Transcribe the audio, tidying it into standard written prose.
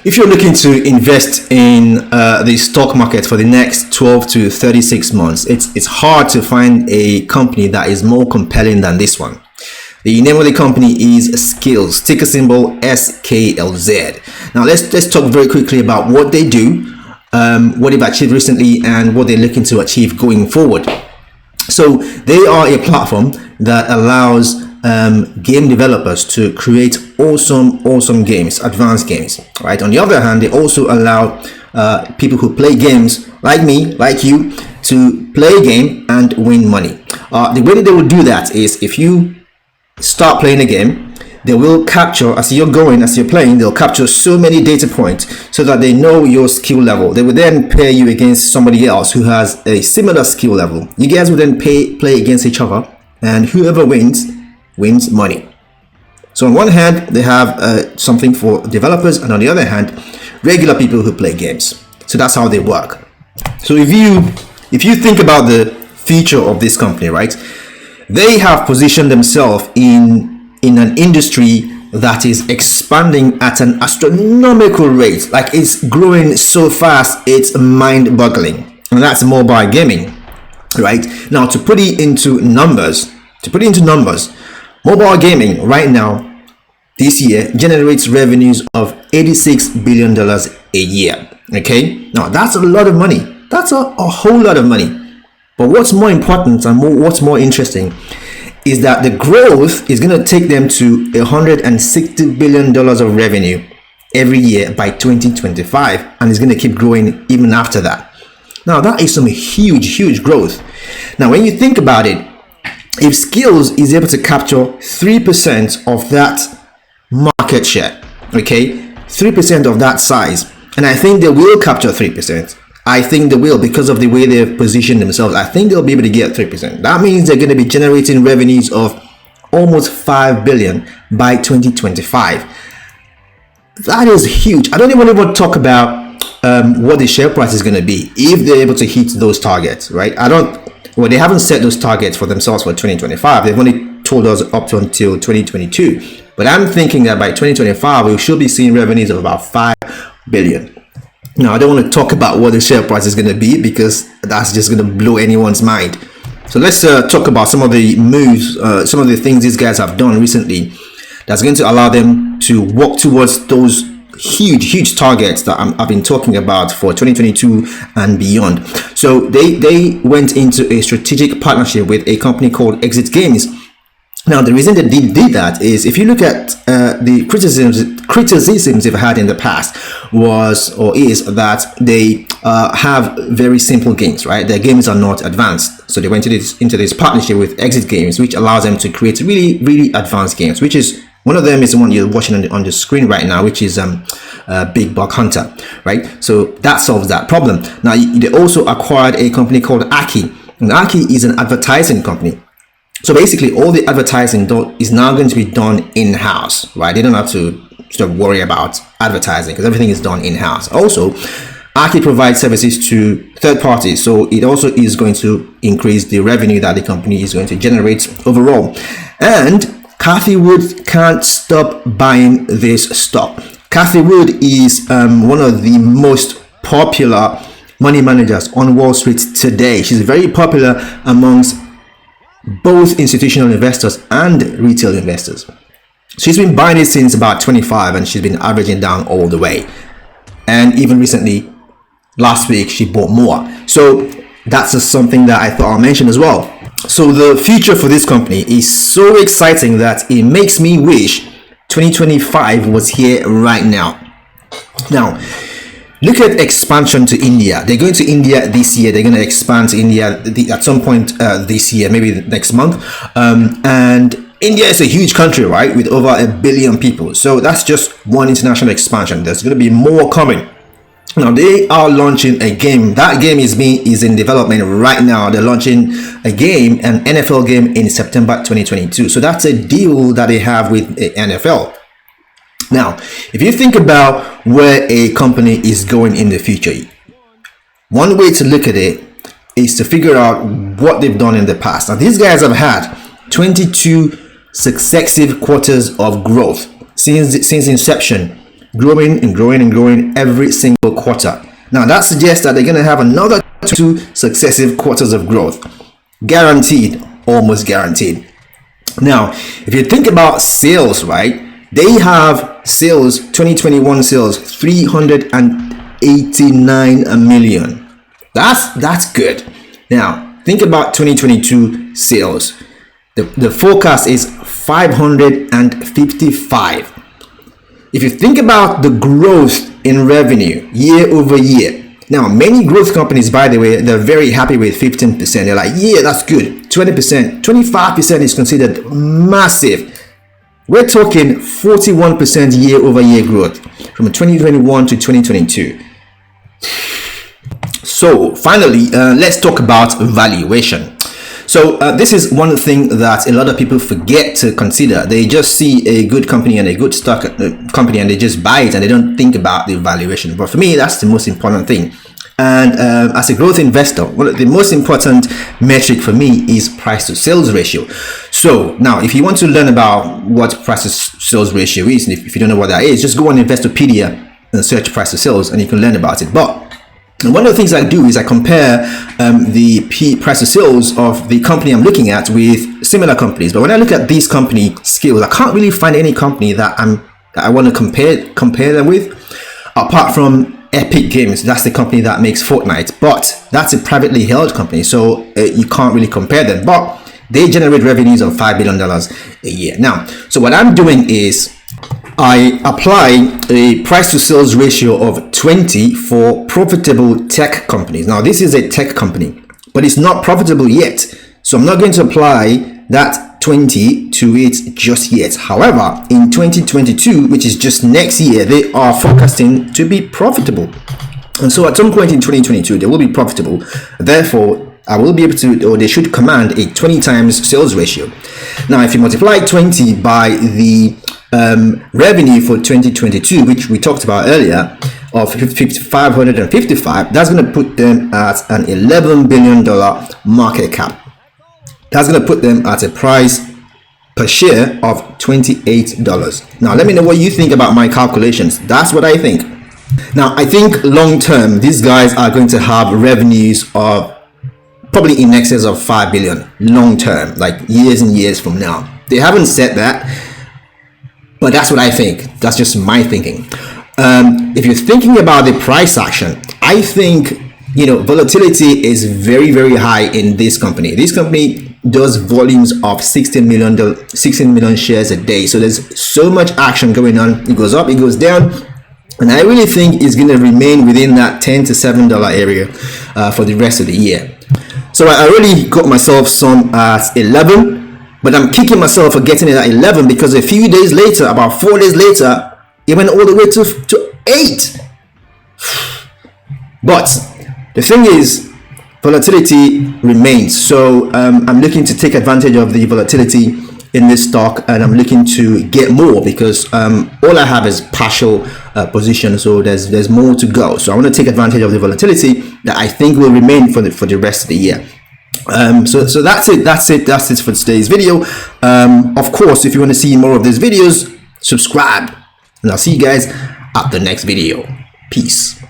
if you're looking to invest in the stock market for the next 12 to 36 months, it's hard to find a company that is more compelling than this one. The name of the company is Skillz, ticker symbol SKLZ. Now let's talk very quickly about what they do, what they've achieved recently, and what they're looking to achieve going forward. So they are a platform that allows game developers to create awesome games, advanced games, right? On the other hand, they also allow people who play games like me, like you, to play a game and win money. The way that they will do that is, if you start playing a game, they will capture, as you're playing, they'll capture so many data points so that they know your skill level. They will then pair you against somebody else who has a similar skill level. You guys will then play against each other, and whoever wins money. So on one hand, they have something for developers, and on the other hand, regular people who play games. So that's how they work. So if you think about the future of this company, right, they have positioned themselves in an industry that is expanding at an astronomical rate. Like, it's growing so fast, it's mind-boggling, and that's mobile gaming, right? Now, to put it into numbers, mobile gaming right now, this year, generates revenues of $86 billion a year. Okay, now that's a lot of money. That's a whole lot of money. But what's more important and what's more interesting is that the growth is going to take them to $160 billion of revenue every year by 2025, and it's going to keep growing even after that. Now, that is some huge growth. Now, when you think about it, if Skillz is able to capture 3% of that market share, okay, 3% of that size, and I think they will capture 3%. I think they will, because of the way they've positioned themselves. I think they'll be able to get 3%. That means they're going to be generating revenues of almost $5 billion by 2025. That is huge. I don't even want to talk about what the share price is going to be if they're able to hit those targets, right? They haven't set those targets for themselves for 2025. They've only told us up to until 2022. But I'm thinking that by 2025, we should be seeing revenues of about $5 billion. Now, I don't want to talk about what the share price is going to be, because that's just going to blow anyone's mind. So let's talk about some of the moves, some of the things these guys have done recently that's going to allow them to walk towards those huge targets that I've been talking about for 2022 and beyond. So they went into a strategic partnership with a company called Exit Games. Now, the reason they did that is, if you look at the criticisms they've had in the past is that they have very simple games, right? Their games are not advanced. So they went into this partnership with Exit Games, which allows them to create really advanced games, which is, one of them is the one you're watching on the screen right now, which is Big Buck Hunter, right? So that solves that problem. Now, they also acquired a company called Aki, and Aki is an advertising company. So basically, all the advertising is now going to be done in-house, right? They don't have to sort of worry about advertising, because everything is done in-house. Also, Aki provides services to third parties, so it also is going to increase the revenue that the company is going to generate overall. And Cathie Wood can't stop buying this stock. Cathie Wood is one of the most popular money managers on Wall Street today. She's very popular amongst both institutional investors and retail investors. She's been buying it since about 25, and she's been averaging down all the way. And even recently, last week, she bought more. So that's just something that I thought I'll mention as well. So the future for this company is so exciting that it makes me wish 2025 was here right now. Now, look at expansion to India. They're going to India this year. They're going to expand to India at some point this year, maybe next month. And India is a huge country, right, with over 1 billion people. So that's just one international expansion. There's going to be more coming. Now, they are launching a game. That game is in development right now. They're launching a game, an NFL game, in September 2022. So that's a deal that they have with the NFL. Now, if you think about where a company is going in the future, one way to look at it is to figure out what they've done in the past. Now, these guys have had 22 successive quarters of growth since inception growing and growing and growing every single quarter. Now that suggests that they're going to have another 2 successive quarters of growth, guaranteed, almost guaranteed. Now if you think about sales, right, they have sales, 2021 sales 389 million. That's good. Now think about 2022 sales. The forecast is 555. If you think about the growth in revenue year over year, now many growth companies, by the way, they're very happy with 15%. They're like, yeah, that's good. 20%, 25% is considered massive. We're talking 41% year over year growth from 2021 to 2022. So finally, let's talk about valuation. So this is one thing that a lot of people forget to consider. They just see a good company and a good stock company and they just buy it and they don't think about the valuation. But for me, that's the most important thing. And as a growth investor, the most important metric for me is price to sales ratio. So now if you want to learn about what price to sales ratio is, and if you don't know what that is, just go on Investopedia and search price to sales and you can learn about it. But one of the things I do is I compare the price to sales of the company I'm looking at with similar companies. But when I look at this company, Skillz, I can't really find any company that I want to compare them with, apart from Epic Games. That's the company that makes Fortnite, but that's a privately held company, so you can't really compare them. But they generate revenues of $5 billion a year. Now, so what I'm doing is I apply a price to sales ratio of 20 for profitable tech companies. Now this is a tech company, but it's not profitable yet, so I'm not going to apply that 20 to it just yet. However, in 2022, which is just next year, they are forecasting to be profitable, and so at some point in 2022 they will be profitable. Therefore I will be able to, or they should command, a 20 times sales ratio. Now if you multiply 20 by the revenue for 2022, which we talked about earlier, of 555, that's going to put them at an $11 billion market cap. That's going to put them at a price per share of $28. Now let me know what you think about my calculations. That's what I think. Now I think long term these guys are going to have revenues of probably in excess of 5 billion long term, like years and years from now. They haven't said that, but that's what I think. That's just my thinking. If you're thinking about the price action, I think, you know, volatility is very, very high in this company. This company does volumes of 16 million shares a day. So there's so much action going on. It goes up, it goes down. And I really think it's going to remain within that $10 to $7 area for the rest of the year. So I already got myself some at 11, but I'm kicking myself for getting it at 11 because a few days later, about 4 days later, it went all the way to 8. But the thing is, volatility remains. So I'm looking to take advantage of the volatility in this stock, and I'm looking to get more because all I have is partial position, so there's more to go. So I want to take advantage of the volatility that I think will remain for the rest of the year. So that's it for today's video. Of course, if you want to see more of these videos, subscribe, and I'll see you guys at the next video. Peace.